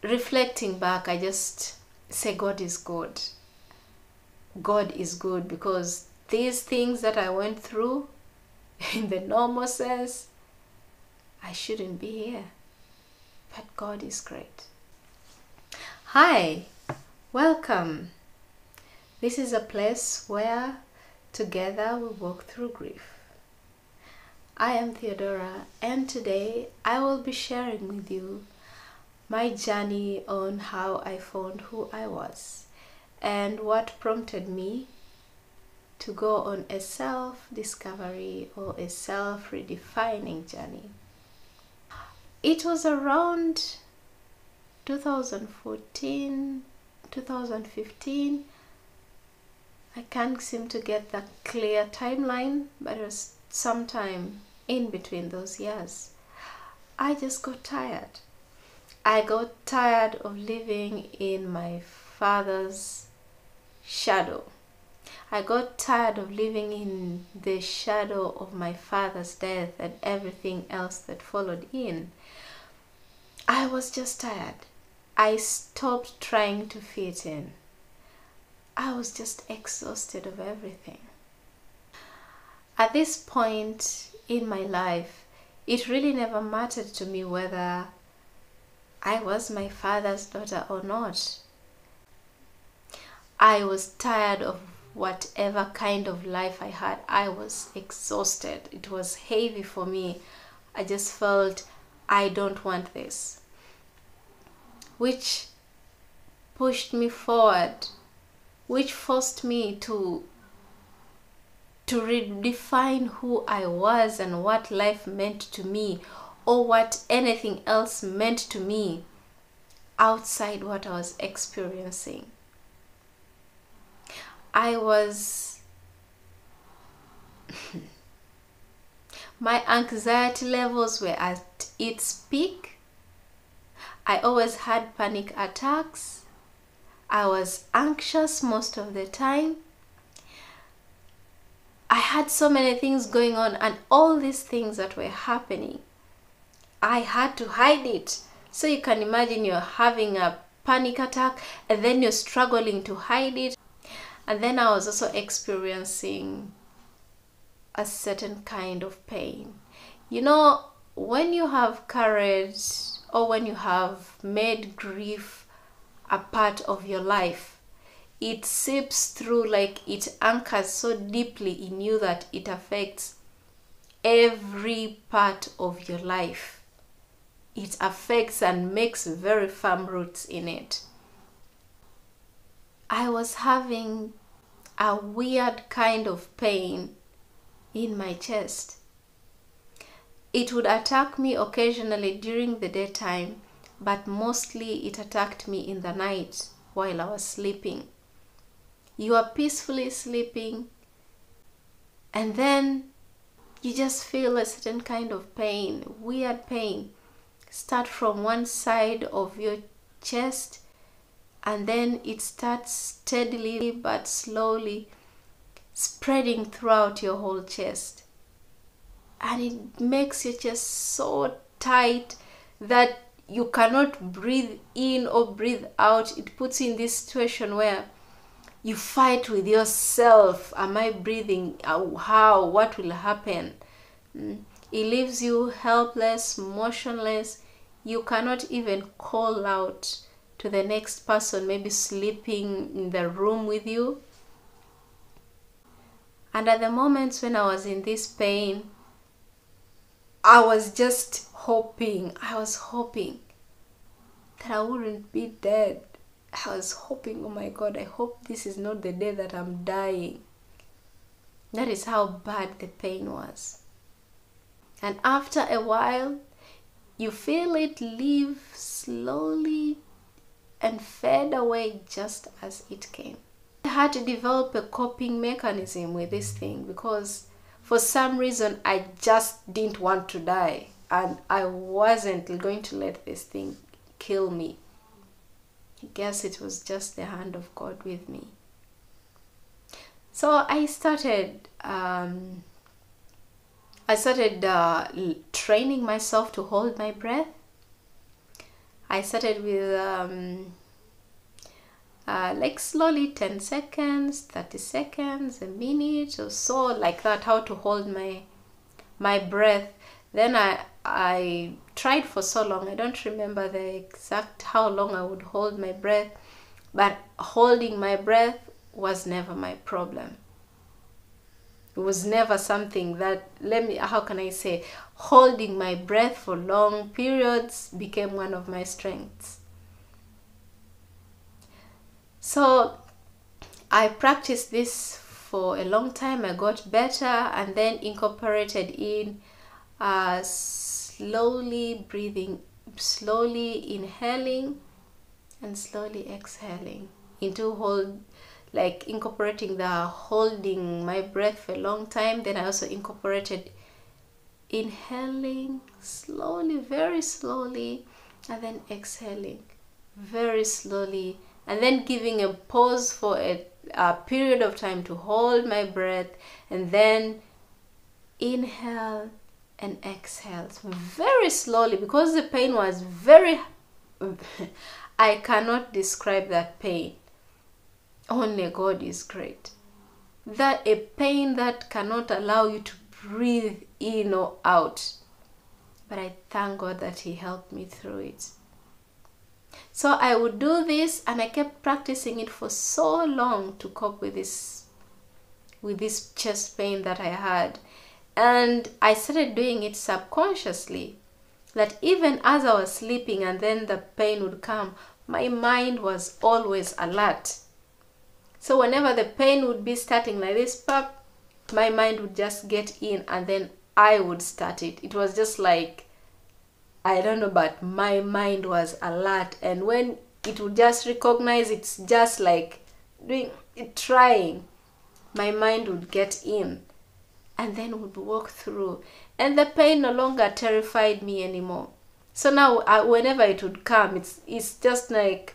reflecting back, I just say God is good. God is good, because these things that I went through, in the normal sense, I shouldn't be here. But God is great. Hi, welcome. This is a place where together we walk through grief. I am Theodorah, and today I will be sharing with you my journey on how I found who I was and what prompted me to go on a self-discovery or a self-redefining journey. It was around 2014, 2015. I can't seem to get the clear timeline, but it was sometime in between those years. I just got tired. I got tired of living in my father's shadow. I got tired of living in the shadow of my father's death and everything else that followed in. I was just tired. I stopped trying to fit in. I was just exhausted of everything. At this point in my life, it really never mattered to me whether I was my father's daughter or not. I was tired of whatever kind of life I had. I was exhausted. It was heavy for me. I just felt I don't want this, which pushed me forward, which forced me to redefine who I was and what life meant to me, or what anything else meant to me outside what I was experiencing. My anxiety levels were at its peak. I always had panic attacks. I was anxious most of the time. I had so many things going on, and all these things that were happening, I had to hide it. So you can imagine you're having a panic attack and then you're struggling to hide it. And then I was also experiencing a certain kind of pain. You know, when you have courage, or when you have made grief a part of your life, it seeps through, like it anchors so deeply in you that it affects every part of your life. It affects and makes very firm roots in it. I was having a weird kind of pain in my chest. It would attack me occasionally during the daytime, but mostly it attacked me in the night while I was sleeping. You are peacefully sleeping, and then you just feel a certain kind of pain, weird pain, start from one side of your chest, and then it starts steadily but slowly spreading throughout your whole chest. And it makes your chest so tight that you cannot breathe in or breathe out. It puts you in this situation where you fight with yourself. Am I breathing? How? What will happen? It leaves you helpless, motionless. You cannot even call out to the next person, maybe sleeping in the room with you. And at the moments when I was in this pain, I was just hoping. I was hoping that I wouldn't be dead. I was hoping, oh my God, I hope this is not the day that I'm dying. That is how bad the pain was. And after a while, you feel it leave slowly and fade away just as it came. I had to develop a coping mechanism with this thing, because for some reason I just didn't want to die, and I wasn't going to let this thing kill me. I guess it was just the hand of God with me. So I started training myself to hold my breath. I started with like slowly 10 seconds, 30 seconds, a minute or so, like that, how to hold my breath. Then I tried for so long, I don't remember the exact how long I would hold my breath, but holding my breath was never my problem. It was never something that, how can I say, holding my breath for long periods became one of my strengths. So I practiced this for a long time. I got better, and then incorporated in slowly breathing, slowly inhaling and slowly exhaling into hold, like incorporating the holding my breath for a long time. Then I also incorporated inhaling slowly, very slowly, and then exhaling very slowly, and then giving a pause for a period of time to hold my breath, and then inhale and exhale very slowly, because the pain was very I cannot describe that pain. Only God is great. That a pain that cannot allow you to breathe in or out. But I thank God that He helped me through it. So I would do this, and I kept practicing it for so long to cope with this chest pain that I had. And I started doing it subconsciously, that even as I was sleeping and then the pain would come, my mind was always alert. So whenever the pain would be starting like this, pop, my mind would just get in, and then I would start it. It was just like, I don't know, but my mind was alert. And when it would just recognize it's just like doing it, trying, my mind would get in and then would walk through. And the pain no longer terrified me anymore. So now whenever it would come, it's just like,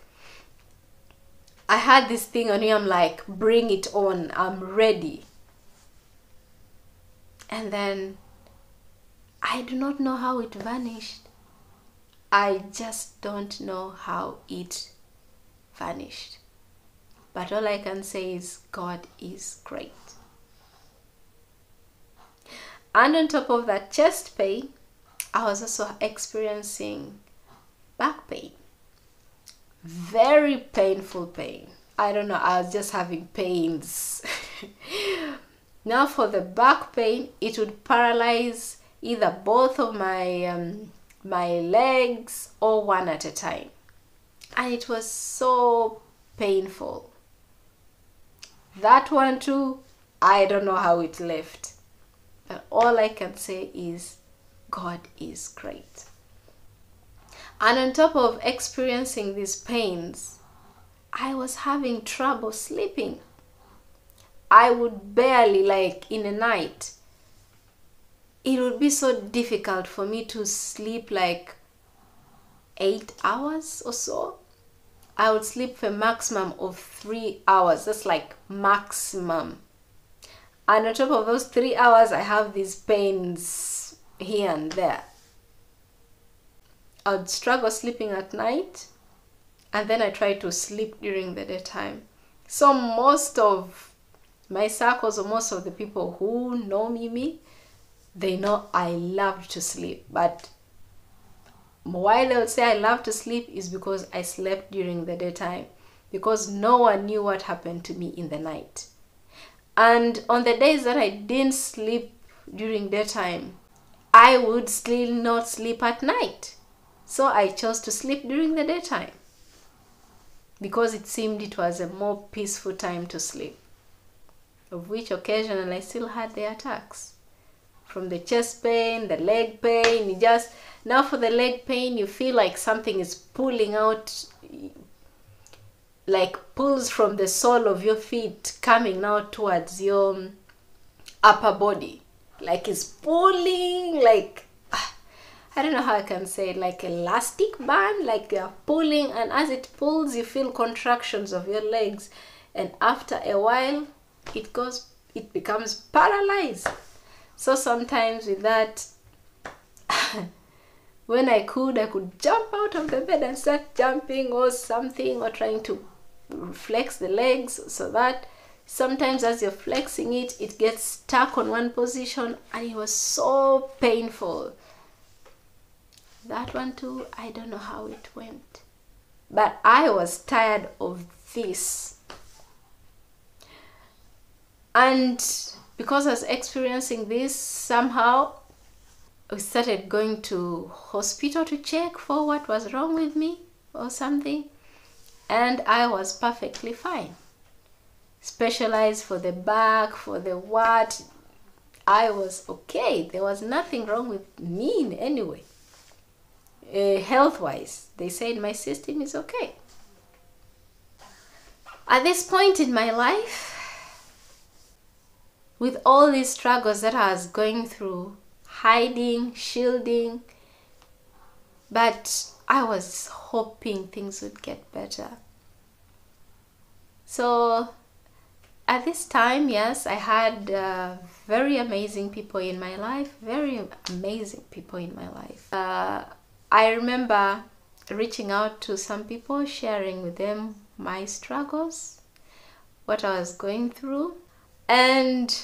I had this thing on me, I'm like, bring it on, I'm ready. And then I do not know how it vanished. I just don't know how it vanished. But all I can say is God is great. And on top of that chest pain, I was also experiencing back pain. Very painful pain. I don't know, I was just having pains. Now for the back pain, it would paralyze either both of my my legs or one at a time. And it was so painful. That one too, I don't know how it left. But all I can say is God is great. And on top of experiencing these pains, I was having trouble sleeping. I would barely, like in a night, it would be so difficult for me to sleep like 8 hours or so. I would sleep for a maximum of 3 hours. That's like maximum. And on top of those 3 hours, I have these pains here and there. I would struggle sleeping at night, and then I try to sleep during the daytime. So most of my circles, or most of the people who know me, they know I love to sleep. But why they would say I love to sleep is because I slept during the daytime, because no one knew what happened to me in the night. And on the days that I didn't sleep during daytime, I would still not sleep at night. So I chose to sleep during the daytime, because it seemed it was a more peaceful time to sleep. Of which occasionally I still had the attacks. From the chest pain, the leg pain, now for the leg pain, you feel like something is pulling out, like pulls from the sole of your feet coming now towards your upper body. Like it's pulling, like, I don't know how I can say it, like elastic band, like you're pulling, and as it pulls, you feel contractions of your legs. And after a while, it becomes paralyzed. So sometimes with that, When I could jump out of the bed and start jumping or something, or trying to flex the legs, so that sometimes as you're flexing it, it gets stuck on one position, and it was so painful. That one too, I don't know how it went. But I was tired of this. And because I was experiencing this, somehow we started going to hospital to check for what was wrong with me or something. And I was perfectly fine. Specialized for the back, for the what. I was okay. There was nothing wrong with me in any way. Health-wise, they said my system is okay. At this point in my life, with all these struggles that I was going through, hiding, shielding, but I was hoping things would get better. So at this time, yes, I had very amazing people in my life, very amazing people in my life. I remember reaching out to some people, sharing with them my struggles, what I was going through, and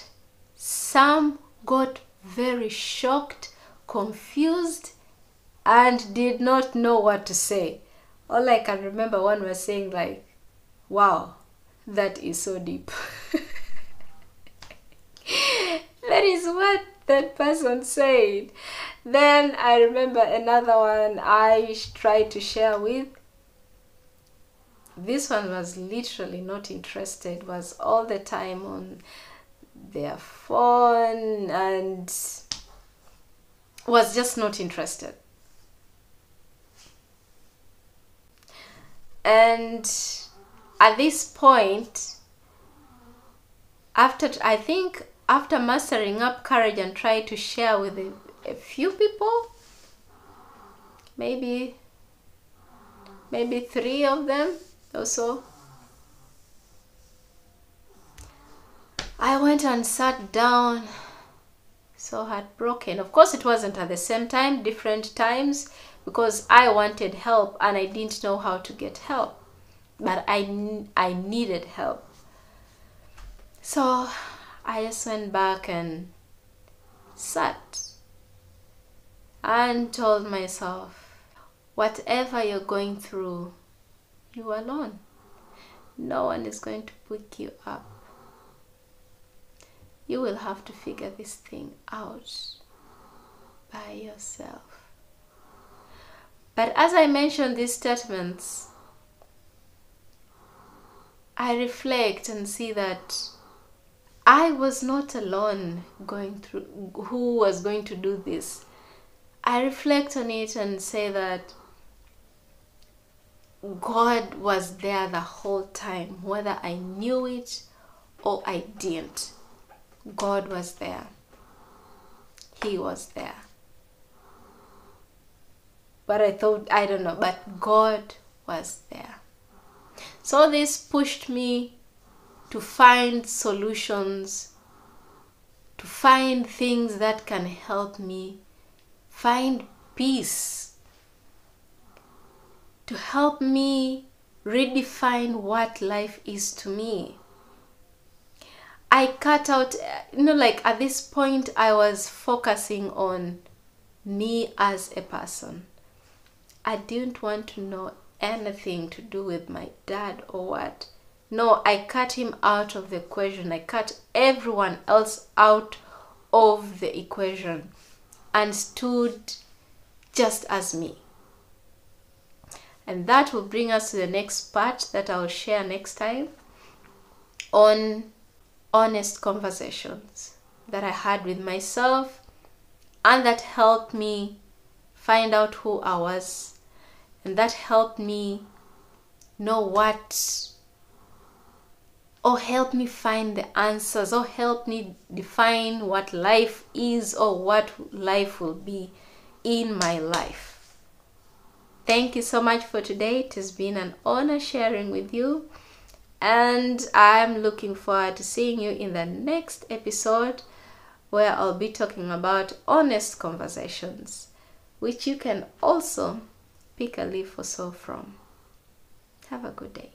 some got very shocked, confused, and did not know what to say. All I can remember, one was saying like, wow, that is so deep. That is what that person said. Then I remember another one I tried to share with. This one was literally not interested, was all the time on their phone and was just not interested. And at this point, after mustering up courage and trying to share with a few people, maybe 3 of them or so, I went and sat down, so heartbroken. Of course, it wasn't at the same time, different times, because I wanted help and I didn't know how to get help. But I needed help. So I just went back and sat and told myself, whatever you're going through, you're alone. No one is going to pick you up. You will have to figure this thing out by yourself. But as I mentioned these statements, I reflect and see that I was not alone who was going to do this. I reflect on it and say that God was there the whole time, whether I knew it or I didn't. God was there. He was there. But I thought, I don't know, but God was there. So this pushed me to find solutions, to find things that can help me find peace, to help me redefine what life is to me. I cut out, like at this point I was focusing on me as a person. I didn't want to know anything to do with my dad or what. No, I cut him out of the equation. I cut everyone else out of the equation and stood just as me. And that will bring us to the next part that I'll share next time on honest conversations that I had with myself and that helped me find out who I was, and that helped me know or help me find the answers, or help me define what life is or what life will be in my life. Thank you so much for today. It has been an honor sharing with you, and I'm looking forward to seeing you in the next episode where I'll be talking about honest conversations. which you can also pick a leaf or so from. Have a good day.